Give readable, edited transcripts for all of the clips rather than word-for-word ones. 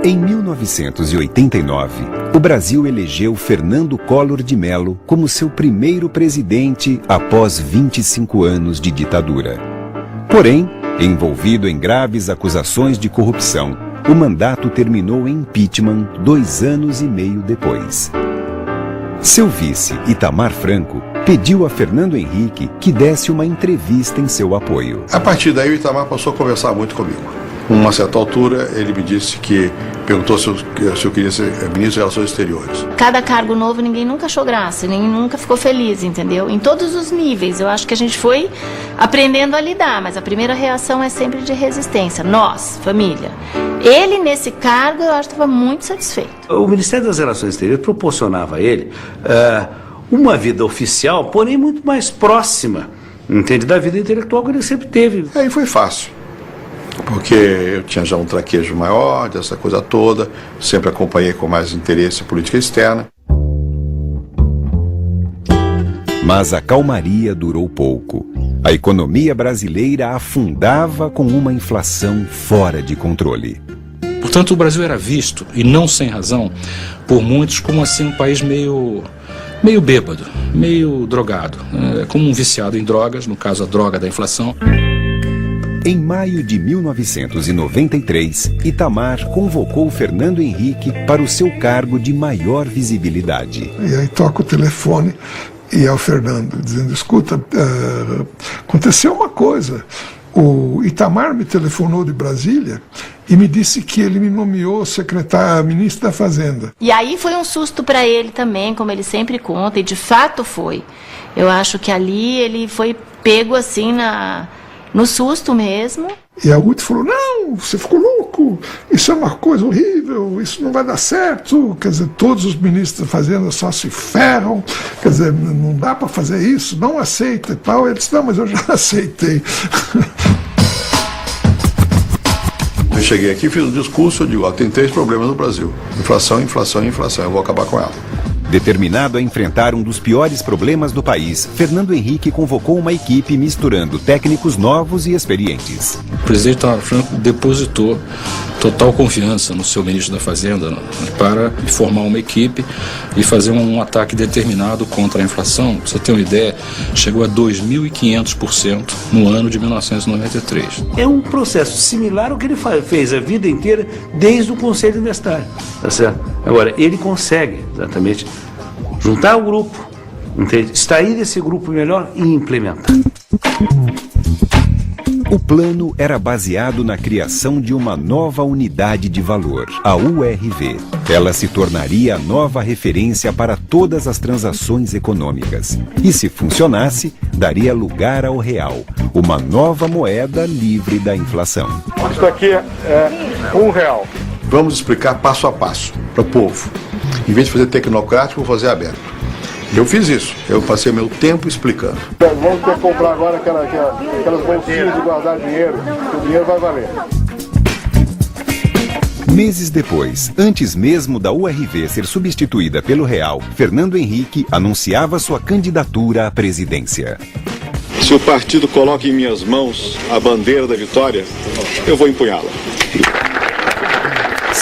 Em 1989, o Brasil elegeu Fernando Collor de Mello como seu primeiro presidente após 25 anos de ditadura. Porém, envolvido em graves acusações de corrupção, o mandato terminou em impeachment 2 anos e meio depois. Seu vice, Itamar Franco, pediu a Fernando Henrique que desse uma entrevista em seu apoio. A partir daí, o Itamar passou a conversar muito comigo. Uma certa altura, ele me disse que perguntou se eu queria ser ministro de Relações Exteriores. Cada cargo novo, ninguém nunca achou graça, ninguém nunca ficou feliz, entendeu? Em todos os níveis, eu acho que a gente foi aprendendo a lidar, mas a primeira reação é sempre de resistência. Nós, família. Ele, nesse cargo, eu acho que estava muito satisfeito. O Ministério das Relações Exteriores proporcionava a ele uma vida oficial, porém muito mais próxima, entende, da vida intelectual que ele sempre teve. Aí foi fácil. Porque eu tinha já um traquejo maior dessa coisa toda, sempre acompanhei com mais interesse a política externa. Mas a calmaria durou pouco. A economia brasileira afundava com uma inflação fora de controle. Portanto, o Brasil era visto, e não sem razão, por muitos como assim um país meio bêbado, meio drogado, como um viciado em drogas, no caso a droga da inflação. Em maio de 1993, Itamar convocou Fernando Henrique para o seu cargo de maior visibilidade. E aí toca o telefone e é o Fernando dizendo, escuta, aconteceu uma coisa. O Itamar me telefonou de Brasília e me disse que ele me nomeou ministro da Fazenda. E aí foi um susto para ele também, como ele sempre conta, e de fato foi. Eu acho que ali ele foi pego assim no susto mesmo. E a Ruth falou, não, você ficou louco, isso é uma coisa horrível, isso não vai dar certo, quer dizer, todos os ministros da Fazenda só se ferram, quer dizer, não dá para fazer isso, não aceita e tal. Ele disse, não, mas eu já aceitei. Eu cheguei aqui, fiz um discurso, eu digo, tem 3 problemas no Brasil, inflação, inflação e inflação, eu vou acabar com ela. Determinado a enfrentar um dos piores problemas do país, Fernando Henrique convocou uma equipe misturando técnicos novos e experientes. O presidente Itamar Franco depositou total confiança no seu ministro da Fazenda para formar uma equipe e fazer um ataque determinado contra a inflação. Pra você ter uma ideia, chegou a 2.500% no ano de 1993. É um processo similar ao que ele fez a vida inteira desde o Conselho Universitário, tá certo? Agora, ele consegue exatamente juntar o grupo, entende? Extrair desse grupo melhor e implementar. O plano era baseado na criação de uma nova unidade de valor, a URV. Ela se tornaria a nova referência para todas as transações econômicas. E se funcionasse, daria lugar ao real, uma nova moeda livre da inflação. Isso aqui é R$1. Vamos explicar passo a passo para o povo. Em vez de fazer tecnocrático, vou fazer aberto. Eu fiz isso, eu passei meu tempo explicando. Vamos ter que comprar agora aquelas bolsinhas de guardar dinheiro, que o dinheiro vai valer. Meses depois, antes mesmo da URV ser substituída pelo real, Fernando Henrique anunciava sua candidatura à presidência. Se o partido coloca em minhas mãos a bandeira da vitória, eu vou empunhá-la.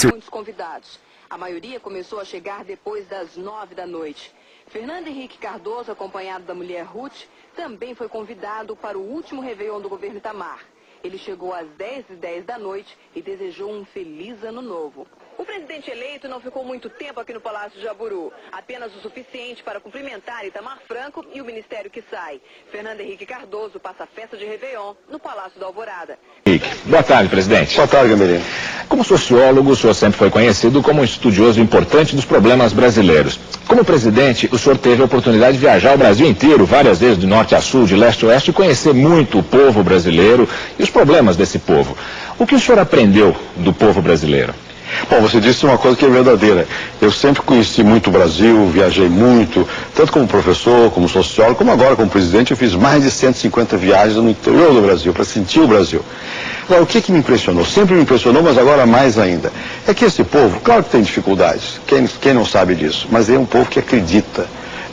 Muitos convidados. A maioria começou a chegar depois das 9 da noite. Fernando Henrique Cardoso, acompanhado da mulher Ruth, também foi convidado para o último réveillon do governo Itamar. Ele chegou às 10h10 da noite e desejou um feliz ano novo. O presidente eleito não ficou muito tempo aqui no Palácio Jaburu, apenas o suficiente para cumprimentar Itamar Franco e o ministério que sai. Fernando Henrique Cardoso passa a festa de réveillon no Palácio da Alvorada. Boa tarde, presidente. Boa tarde, Gambelinho. Como sociólogo, o senhor sempre foi conhecido como um estudioso importante dos problemas brasileiros. Como presidente, o senhor teve a oportunidade de viajar o Brasil inteiro, várias vezes, de norte a sul, de leste a oeste, e conhecer muito o povo brasileiro e os problemas desse povo. O que o senhor aprendeu do povo brasileiro? Bom, você disse uma coisa que é verdadeira. Eu sempre conheci muito o Brasil, viajei muito, tanto como professor, como sociólogo, como agora como presidente. Eu fiz mais de 150 viagens no interior do Brasil, para sentir o Brasil. Agora, o que me impressionou? Sempre me impressionou, mas agora mais ainda. É que esse povo, claro que tem dificuldades, quem não sabe disso, mas é um povo que acredita.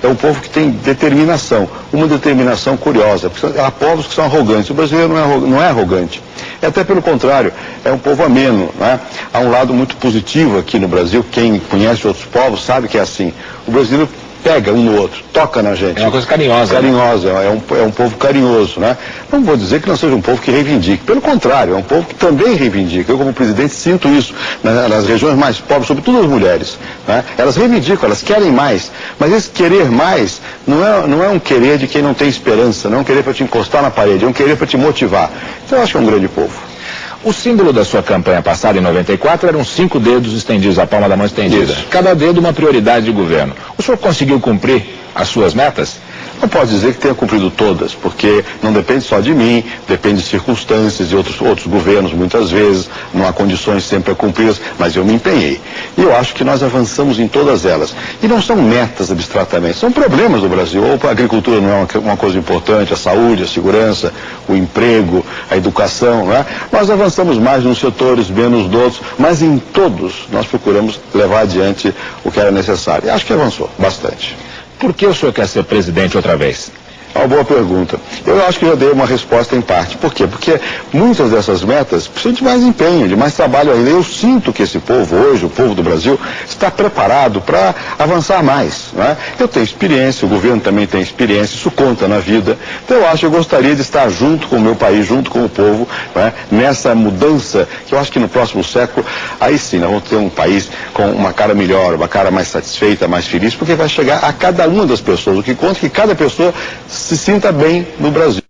É um povo que tem determinação, uma determinação curiosa, porque há povos que são arrogantes. O brasileiro não é arrogante. É até pelo contrário, é um povo ameno, né? Há um lado muito positivo aqui no Brasil, quem conhece outros povos sabe que é assim. O brasileiro pega um no outro, toca na gente. É uma coisa carinhosa. Carinhosa, né? É um povo carinhoso, né? Não vou dizer que não seja um povo que reivindique, pelo contrário, é um povo que também reivindica. Eu, como presidente, sinto isso nas regiões mais pobres, sobretudo as mulheres, né? Elas reivindicam, elas querem mais, mas esse querer mais não é um querer de quem não tem esperança, não é um querer para te encostar na parede, é um querer para te motivar. Então eu acho que é um grande povo. O símbolo da sua campanha passada, em 94, eram 5 dedos estendidos, a palma da mão estendida. Isso. Cada dedo uma prioridade de governo. O senhor conseguiu cumprir as suas metas? Não posso dizer que tenha cumprido todas, porque não depende só de mim, depende de circunstâncias de outros governos, muitas vezes, não há condições sempre a cumpri-las, mas eu me empenhei. E eu acho que nós avançamos em todas elas. E não são metas abstratamente, são problemas do Brasil. Ou a agricultura não é uma coisa importante, a saúde, a segurança, o emprego, a educação, né? Nós avançamos mais nos setores, menos nos outros, mas em todos nós procuramos levar adiante o que era necessário. E acho que avançou bastante. Por que o senhor quer ser presidente outra vez? É uma boa pergunta. Eu acho que já dei uma resposta em parte. Por quê? Porque muitas dessas metas precisam de mais empenho, de mais trabalho ainda. Eu sinto que esse povo hoje, o povo do Brasil, está preparado para avançar mais, né? Eu tenho experiência, o governo também tem experiência, isso conta na vida. Então eu acho que eu gostaria de estar junto com o meu país, junto com o povo, né? Nessa mudança, que eu acho que no próximo século, aí sim, nós vamos ter um país com uma cara melhor, uma cara mais satisfeita, mais feliz, porque vai chegar a cada uma das pessoas. O que conta é que cada pessoa se sinta bem no Brasil.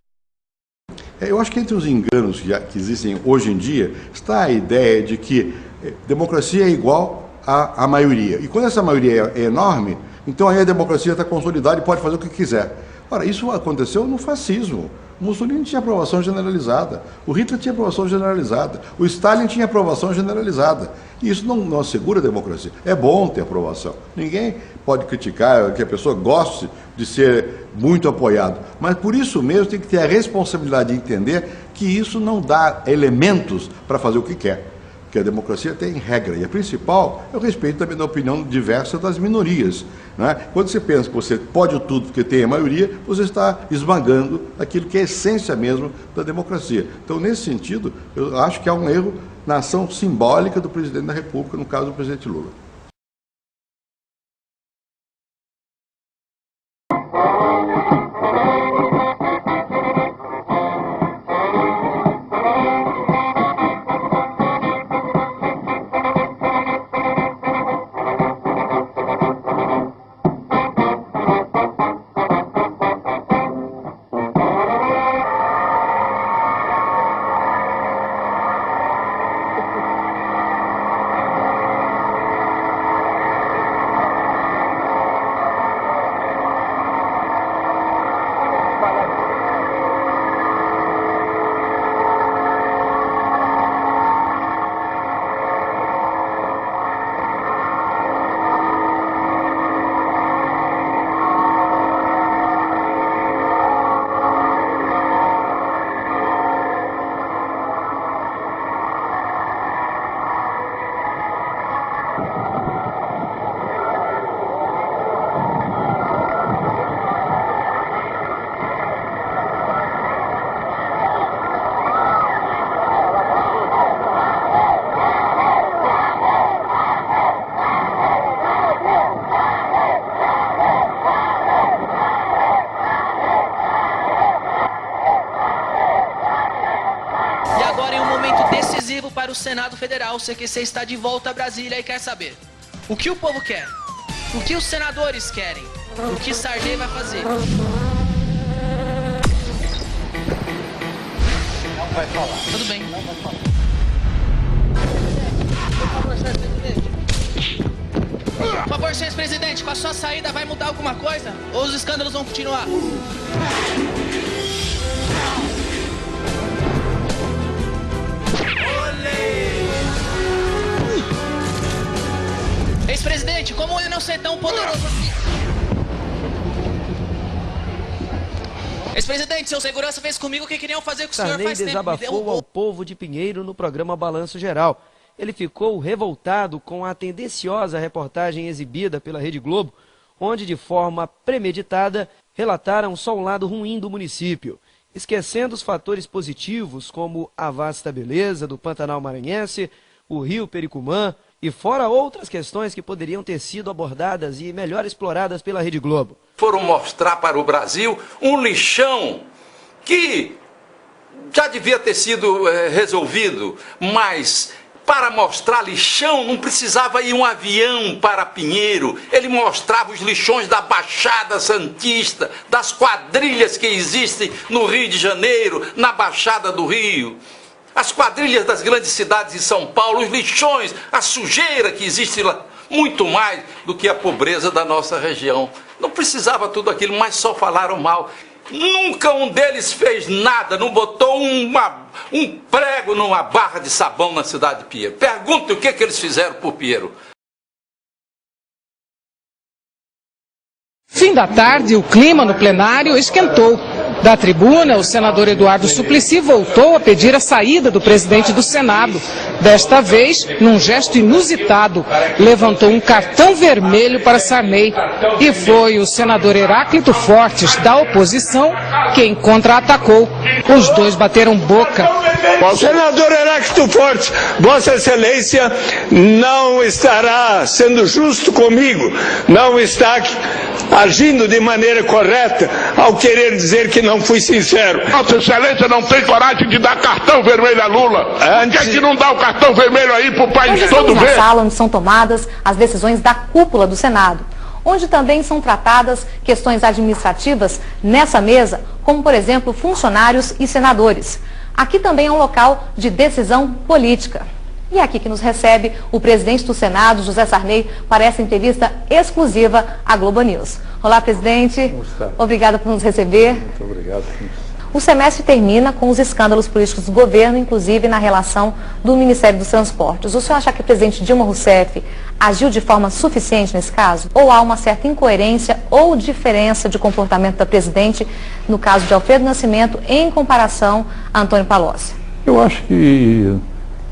Eu acho que entre os enganos que existem hoje em dia está a ideia de que democracia é igual à maioria. E quando essa maioria é enorme, então aí a democracia está consolidada e pode fazer o que quiser. Ora, isso aconteceu no fascismo. O Mussolini tinha aprovação generalizada, o Hitler tinha aprovação generalizada, o Stalin tinha aprovação generalizada. E isso não assegura a democracia. É bom ter aprovação. Ninguém pode criticar que a pessoa goste de ser muito apoiado. Mas por isso mesmo tem que ter a responsabilidade de entender que isso não dá elementos para fazer o que quer. Porque a democracia tem regra. E a principal é o respeito também da opinião diversa das minorias, né? Quando você pensa que você pode tudo porque tem a maioria, você está esmagando aquilo que é a essência mesmo da democracia. Então, nesse sentido, eu acho que há um erro na ação simbólica do presidente da República, no caso do presidente Lula. Para o Senado Federal, o CQC está de volta a Brasília e quer saber o que o povo quer, o que os senadores querem, o que Sarney vai fazer. Não vai falar. Tudo bem. Não vai falar. Por favor, senhor presidente, com a sua saída vai mudar alguma coisa? Ou os escândalos vão continuar? Ex-presidente, como ele não ser tão poderoso assim? Ex-presidente, seu segurança fez comigo o que queriam fazer com o senhor faz tempo. Sarney desabafou ao povo de Pinheiro no programa Balanço Geral. Ele ficou revoltado com a tendenciosa reportagem exibida pela Rede Globo, onde de forma premeditada relataram só um lado ruim do município. esquecendo os fatores positivos como a vasta beleza do Pantanal Maranhense, o rio Pericumã e fora outras questões que poderiam ter sido abordadas e melhor exploradas pela Rede Globo. Foram mostrar para o Brasil um lixão que já devia ter sido resolvido, mas para mostrar lixão não precisava ir um avião para Pinheiro. Ele mostrava os lixões da Baixada Santista, das quadrilhas que existem no Rio de Janeiro, na Baixada do Rio. As quadrilhas das grandes cidades de São Paulo, os lixões, a sujeira que existe lá, muito mais do que a pobreza da nossa região. Não precisava tudo aquilo, mas só falaram mal. Nunca um deles fez nada, não botou um prego numa barra de sabão na cidade de Pinheiro. Pergunte o que eles fizeram por Pinheiro. Fim da tarde, o clima no plenário esquentou. Da tribuna, o senador Eduardo Suplicy voltou a pedir a saída do presidente do Senado. Desta vez, num gesto inusitado, levantou um cartão vermelho para Sarney. E foi o senador Heráclito Fortes, da oposição, quem contra-atacou. Os dois bateram boca. O senador Heráclito Fortes, Vossa Excelência não estará sendo justo comigo, não está agindo de maneira correta ao querer dizer que não fui sincero. Vossa Excelência não tem coragem de dar cartão vermelho a Lula. Por que é que não dá o cartão vermelho aí para o país todo ver? Na sala onde são tomadas as decisões da cúpula do Senado, onde também são tratadas questões administrativas nessa mesa, como por exemplo funcionários e senadores. Aqui também é um local de decisão política. E é aqui que nos recebe o presidente do Senado, José Sarney, para essa entrevista exclusiva à Globo News. Olá, presidente. Obrigada por nos receber. Muito obrigado. O semestre termina com os escândalos políticos do governo, inclusive na relação do Ministério dos Transportes. O senhor acha que o presidente Dilma Rousseff agiu de forma suficiente nesse caso? Ou há uma certa incoerência ou diferença de comportamento da presidente no caso de Alfredo Nascimento em comparação a Antônio Palocci? Eu acho que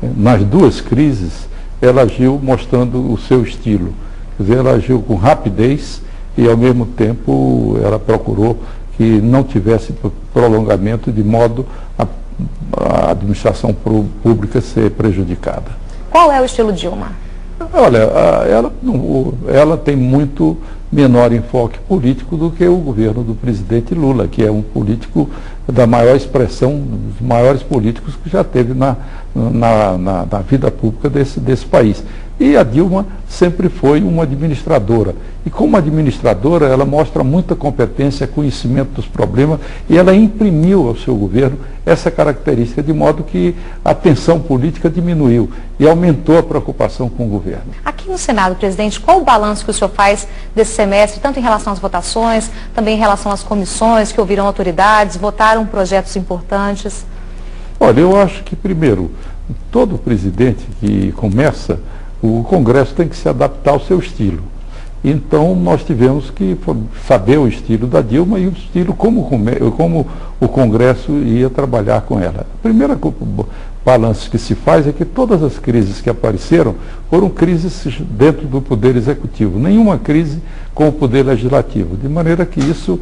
nas duas crises ela agiu mostrando o seu estilo. Quer dizer, ela agiu com rapidez e ao mesmo tempo ela procurou que não tivesse prolongamento de modo a administração pública ser prejudicada. Qual é o estilo Dilma? Olha, ela tem muito menor enfoque político do que o governo do presidente Lula, que é um político da maior expressão, dos maiores políticos que já teve na vida pública desse país. E a Dilma sempre foi uma administradora. E como administradora, ela mostra muita competência, conhecimento dos problemas, e ela imprimiu ao seu governo essa característica, de modo que a tensão política diminuiu e aumentou a preocupação com o governo. Aqui no Senado, presidente, qual o balanço que o senhor faz desse semestre, tanto em relação às votações, também em relação às comissões que ouviram autoridades, votaram projetos importantes? Olha, eu acho que, primeiro, todo presidente que começa, o Congresso tem que se adaptar ao seu estilo. Então, nós tivemos que saber o estilo da Dilma e o estilo como o Congresso ia trabalhar com ela. O primeiro balanço que se faz é que todas as crises que apareceram foram crises dentro do Poder Executivo, nenhuma crise com o Poder Legislativo, de maneira que isso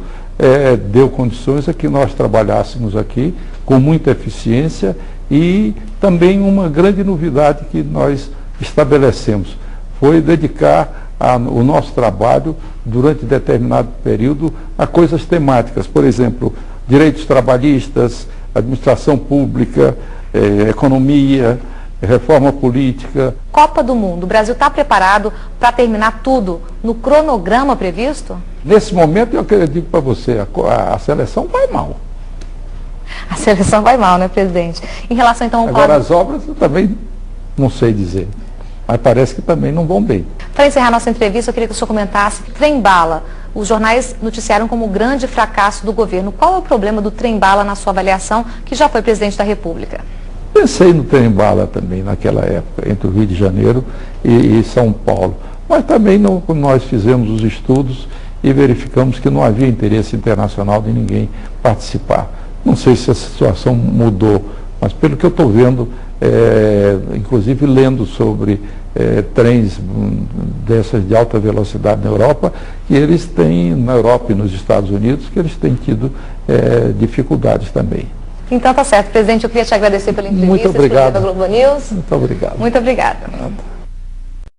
deu condições a que nós trabalhássemos aqui com muita eficiência e também uma grande novidade que nós estabelecemos foi dedicar o nosso trabalho durante determinado período a coisas temáticas, por exemplo, direitos trabalhistas, administração pública, economia, reforma política. Copa do Mundo, o Brasil está preparado para terminar tudo no cronograma previsto? Nesse momento, eu digo para você, a seleção vai mal. A seleção vai mal, né, presidente? Em relação, então, ao Agora, as obras eu também não sei dizer, mas parece que também não vão bem. Para encerrar nossa entrevista, eu queria que o senhor comentasse trem-bala. Os jornais noticiaram como grande fracasso do governo. Qual é o problema do trem-bala na sua avaliação, que já foi presidente da República? Pensei no trem-bala também naquela época, entre o Rio de Janeiro e São Paulo. Mas também nós fizemos os estudos e verificamos que não havia interesse internacional de ninguém participar. Não sei se a situação mudou, mas pelo que eu estou vendo, inclusive lendo sobre trens dessas de alta velocidade na Europa, que eles têm, na Europa e nos Estados Unidos, que eles têm tido dificuldades também. Então tá certo, presidente, eu queria te agradecer pela entrevista. Muito obrigado. Globo News. Muito obrigado. Muito obrigada.